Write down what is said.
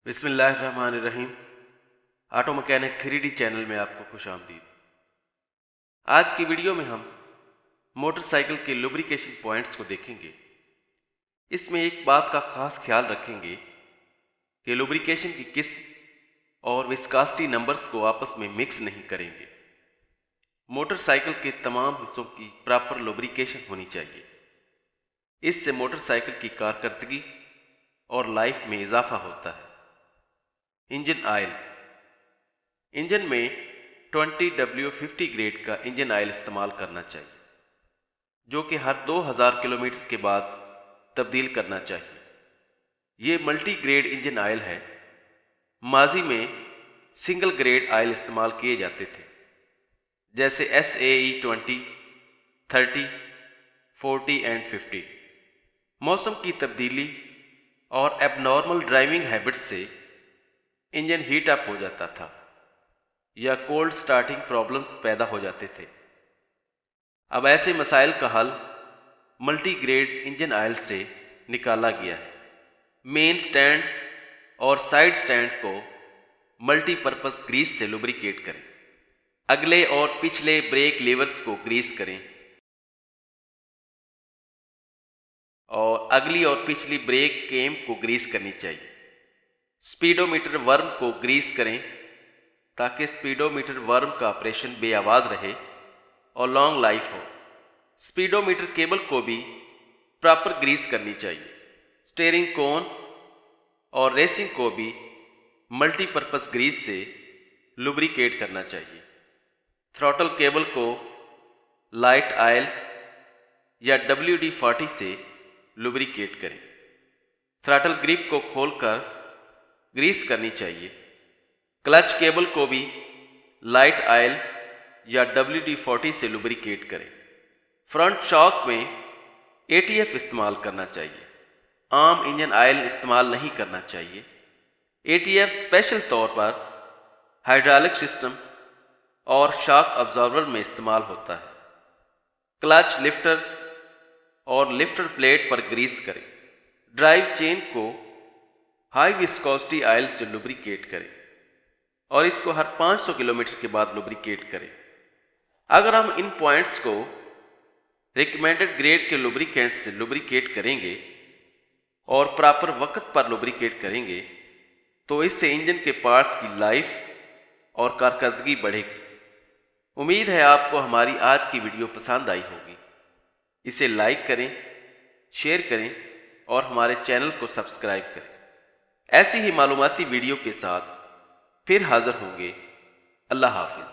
بسم اللہ الرحمن الرحیم۔ آٹو مکینک 3D چینل میں آپ کو خوش آمدید۔ آج کی ویڈیو میں ہم موٹر سائیکل کے لوبریکیشن پوائنٹس کو دیکھیں گے۔ اس میں ایک بات کا خاص خیال رکھیں گے کہ لوبریکیشن کی قسم اور وسکاسٹی نمبرز کو آپس میں مکس نہیں کریں گے۔ موٹر سائیکل کے تمام حصوں کی پراپر لوبریکیشن ہونی چاہیے۔ اس سے موٹر سائیکل کی کارکردگی اور لائف میں اضافہ ہوتا ہے۔ انجن آئل، انجن میں 20W50 گریڈ کا انجن آئل استعمال کرنا چاہیے، جو کہ ہر 2000 کلومیٹر کے بعد تبدیل کرنا چاہیے۔ یہ ملٹی گریڈ انجن آئل ہے۔ ماضی میں سنگل گریڈ آئل استعمال کیے جاتے تھے، جیسے SAE 20، 30، 40 اینڈ 50۔ موسم کی تبدیلی اور ایب نارمل ڈرائیونگ ہیبٹس سے انجن ہیٹ اپ ہو جاتا تھا یا کولڈ سٹارٹنگ پرابلمز پیدا ہو جاتے تھے۔ اب ایسے مسائل کا حل ملٹی گریڈ انجن آئل سے نکالا گیا ہے۔ مین سٹینڈ اور سائیڈ سٹینڈ کو ملٹی پرپز گریس سے لوبریکیٹ کریں۔ اگلے اور پچھلے بریک لیورز کو گریس کریں اور اگلی اور پچھلی بریک کیم کو گریس کرنی چاہیے۔ سپیڈو میٹر ورم کو گریس کریں تاکہ سپیڈو میٹر ورم کا آپریشن بے آواز رہے اور لانگ لائف ہو۔ سپیڈو میٹر کیبل کو بھی پراپر گریس کرنی چاہیے۔ سٹیئرنگ کون اور ریسنگ کو بھی ملٹی پرپز گریس سے لوبریکیٹ کرنا چاہیے۔ تھروٹل کیبل کو لائٹ آئل یا WD-40 سے لوبریکیٹ کریں۔ تھراٹل گرپ کو کھول کر گریس کرنی چاہیے۔ کلچ کیبل کو بھی لائٹ آئل یا WD-40 سے لوبریکیٹ کریں۔ فرنٹ شاک میں ATF استعمال کرنا چاہیے، عام انجن آئل استعمال نہیں کرنا چاہیے۔ ATF اسپیشل طور پر ہائیڈرالک سسٹم اور شاک ابزارور میں استعمال ہوتا ہے۔ کلچ لفٹر اور لفٹر پلیٹ پر گریس کریں۔ ڈرائیو چین کو ہائی وسکوسٹی آئل سے لوبریکیٹ کریں اور اس کو ہر 500 کلومیٹر کے بعد لوبریکیٹ کریں۔ اگر ہم ان پوائنٹس کو ریکمینڈڈ گریڈ کے لوبریکینٹ سے لوبریکیٹ کریں گے اور پراپر وقت پر لوبریکیٹ کریں گے تو اس سے انجن کے پارٹس کی لائف اور کارکردگی بڑھے گی۔ امید ہے آپ کو ہماری آج کی ویڈیو پسند آئی ہوگی۔ اسے لائک کریں، شیئر کریں اور ہمارے چینل کو سبسکرائب کریں۔ ایسی ہی معلوماتی ویڈیو کے ساتھ پھر حاضر ہوں گے۔ اللہ حافظ۔